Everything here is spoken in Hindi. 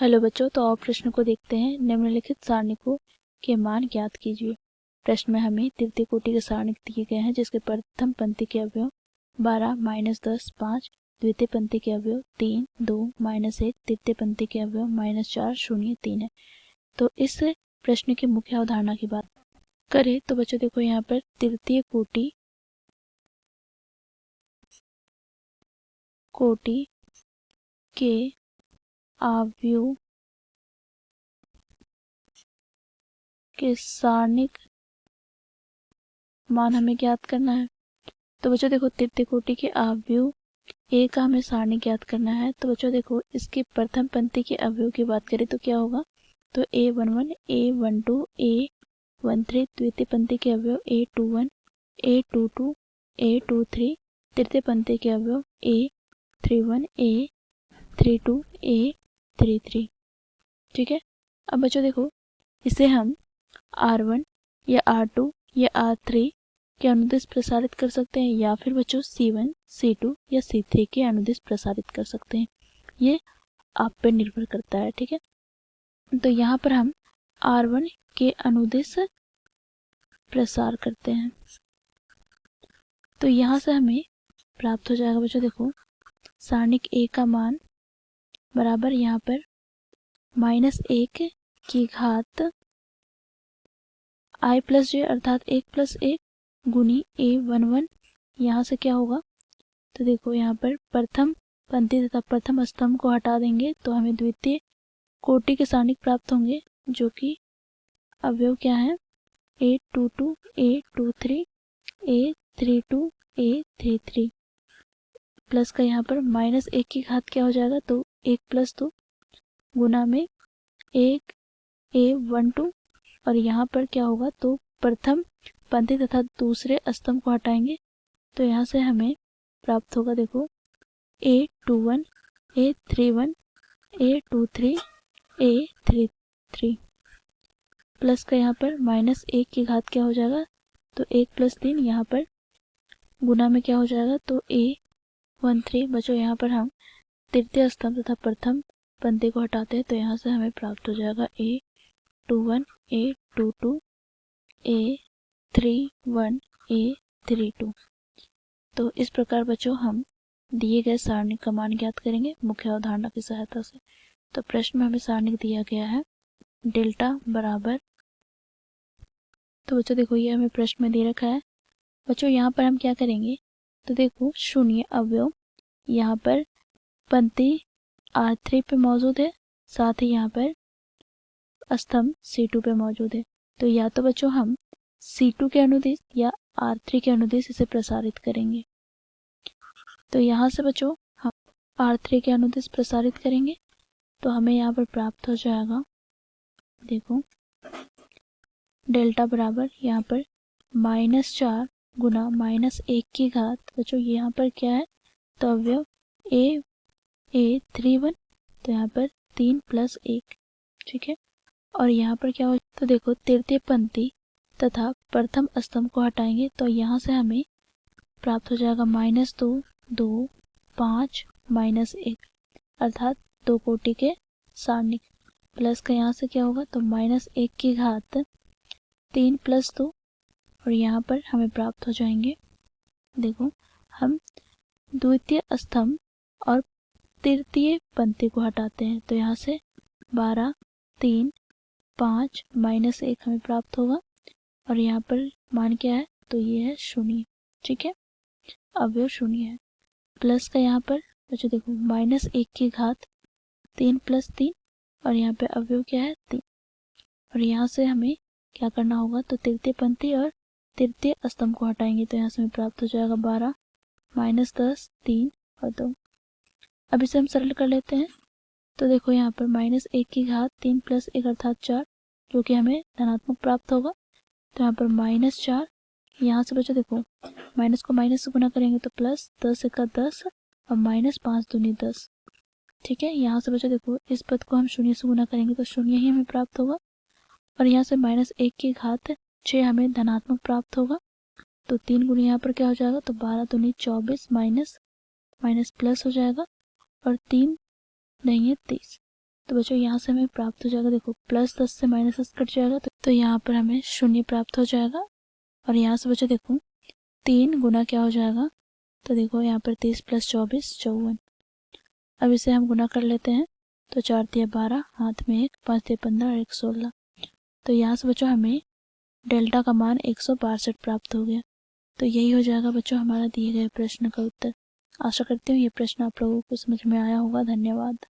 हेलो बच्चों, तो और प्रश्न को देखते हैं। निम्नलिखित सारणिकों के मान ज्ञात कीजिए। प्रश्न में हमें तृतीय कोटि के सारणिक दिए गए हैं जिसके प्रथम पंक्ति के अवयव 12 -10 5, द्वितीय पंक्ति के अवयव 3 2 -1, तृतीय पंक्ति के अवयव -4 0 3 है। तो इस प्रश्न की मुख्य अवधारणा की बात करें तो बच्चों देखो, यहाँ पर तृतीय कोटि के अवयव के सारणिक मान हमें ज्ञात करना है। तो बच्चों देखो, तृतीय कोटि के अवयव ए का हमें सारणी ज्ञात करना है। तो बच्चों देखो, इसकी प्रथम पंक्ति के अवयव की बात करें तो क्या होगा, तो A11 A12 A13, द्वितीय पंक्ति के अवयव A21 A22 A23, तृतीय पंक्ति के अवयव A31 A32 A33। ठीक है। अब बच्चों देखो, इसे हम R1 या R2 या R3 के अनुदिश प्रसारित कर सकते हैं या फिर बच्चों C1 C2 या C3 के अनुदिश प्रसारित कर सकते हैं। ये आप पे निर्भर करता है। ठीक है। तो यहाँ पर हम R1 के अनुदिश प्रसार करते हैं तो यहाँ से हमें प्राप्त हो जाएगा बच्चों देखो, सारणिक A का मान बराबर यहाँ पर -1 की घात I + j अर्थात 1 + 1 गुनी A11। यहाँ से क्या होगा, तो देखो यहाँ पर प्रथम पंक्ति तथा प्रथम स्तंभ को हटा देंगे तो हमें द्वितीय कोटि के सारणिक प्राप्त होंगे, जो कि अवयव क्या है, A22 A23 A32 A33 plus का यहाँ पर -1 की घात क्या हो जाएगा, तो 1 + 2 गुना में 1 A12 और यहाँ पर क्या होगा, तो प्रथम पंक्ति तथा दूसरे स्तंभ को हटाएंगे तो यहाँ से हमें प्राप्त होगा देखो A21 A31 A23 A33 plus का यहाँ पर -1 की घात क्या हो जाएगा, तो 1 + 3 यहाँ पर गुना में क्या हो जाएगा, तो A13। बच्चों यहाँ पर हम तृतीय स्तंभ तथा प्रथम पंक्ति को हटाते हैं तो यहाँ से हमें प्राप्त हो जाएगा A21 A22 A31 A32। तो इस प्रकार बच्चों हम दिए गए सारणिक का मान ज्ञात करेंगे मुख्य अवधारणा की सहायता से। तो प्रश्न में हमें सारणिक दिया गया है डेल्टा बराबर, तो बच्चों देखो ये हमें प्रश्न में दे रखा है। बच्चों यहाँ पर हम क्या करेंगे, तो देखो शून्य अवयव यहाँ पर पंक्ति R3 पे मौजूद है, साथ ही यहाँ पर स्तंभ C2 पे मौजूद है। तो या तो बच्चों हम C2 के अनुदिश या R3 के अनुदिश इसे प्रसारित करेंगे। तो यहाँ से बच्चों हम R3 के अनुदिश प्रसारित करेंगे तो हमें यहाँ पर प्राप्त हो जाएगा, देखो डेल्टा बराबर यहाँ पर -4 गुना -1 की घात। बच्चों यहाँ पर क्या है, तो अवयव A31 तो यहाँ पर 3 + 1। ठीक है। और यहाँ पर क्या हो, तो देखो तृतीय पंक्ति तथा प्रथम स्तंभ को हटाएंगे तो यहाँ से हमें प्राप्त हो जाएगा -2 2 5 -1 अर्थात 2 कोटि के सारणिक। प्लस का यहाँ से क्या होगा, तो -1 की घात 3 + 2 और यहाँ पर हमें प्राप्त हो जाएंगे, देखो हम द्वितीय स्तंभ और तृतीय पंक्ति को हटाते हैं तो यहाँ से 12 3 5 -1 हमें प्राप्त होगा और यहाँ पर मान क्या है, तो ये है 0। ठीक है, अवयव 0 है। प्लस का यहाँ पर बच्चों देखो -1 की घात 3 + 3 और यहाँ पे अवयव क्या है, 3। और यहाँ से हमें क्या करना होगा, तो तृतीय पंक्ति और तृतीय स्तंभ को हटाएंगे तो यहाँ से हमें प्राप्त हो जाएगा 12 -10 3 और 2। अब इसे हम सरल कर लेते हैं तो देखो यहाँ पर -1 की घात 3 + 1 अर्थात 4 जो कि हमें धनात्मक प्राप्त होगा। तो यहाँ पर -4, यहाँ से बच्चों देखो माइनस को माइनस से गुना करेंगे तो प्लस 10 × 10 और -5 दूनी 10। ठीक है। यहाँ से बच्चों देखो इस पद को हम 0 से गुना करेंगे तो 0 ही हमें प्राप्त होगा और यहाँ से -1 की घात 6 हमें धनात्मक प्राप्त होगा। तो 3 गुना यहाँ पर क्या हो जाएगा, तो 12 दूनी 24 माइनस प्लस हो जाएगा और 3 नहीं है 30। तो बच्चों यहाँ से हमें प्राप्त हो जाएगा, देखो +10 से -10 कट जाएगा तो यहाँ पर हमें 0 प्राप्त हो जाएगा। और यहाँ से बच्चों देखो 3 गुना क्या हो जाएगा, तो देखो यहाँ पर 30 + 24 54। अब इसे हम गुना कर लेते हैं तो 4 × 12, हाथ में 1, 5 × 15 और 1 16। तो यहाँ से बच्चों हमें डेल्टा का मान 162 प्राप्त हो गया। तो यही हो जाएगा बच्चों हमारा दिए गए प्रश्न का उत्तर। आशा करती हूँ ये प्रश्न आप लोगों को समझ में आया होगा। धन्यवाद।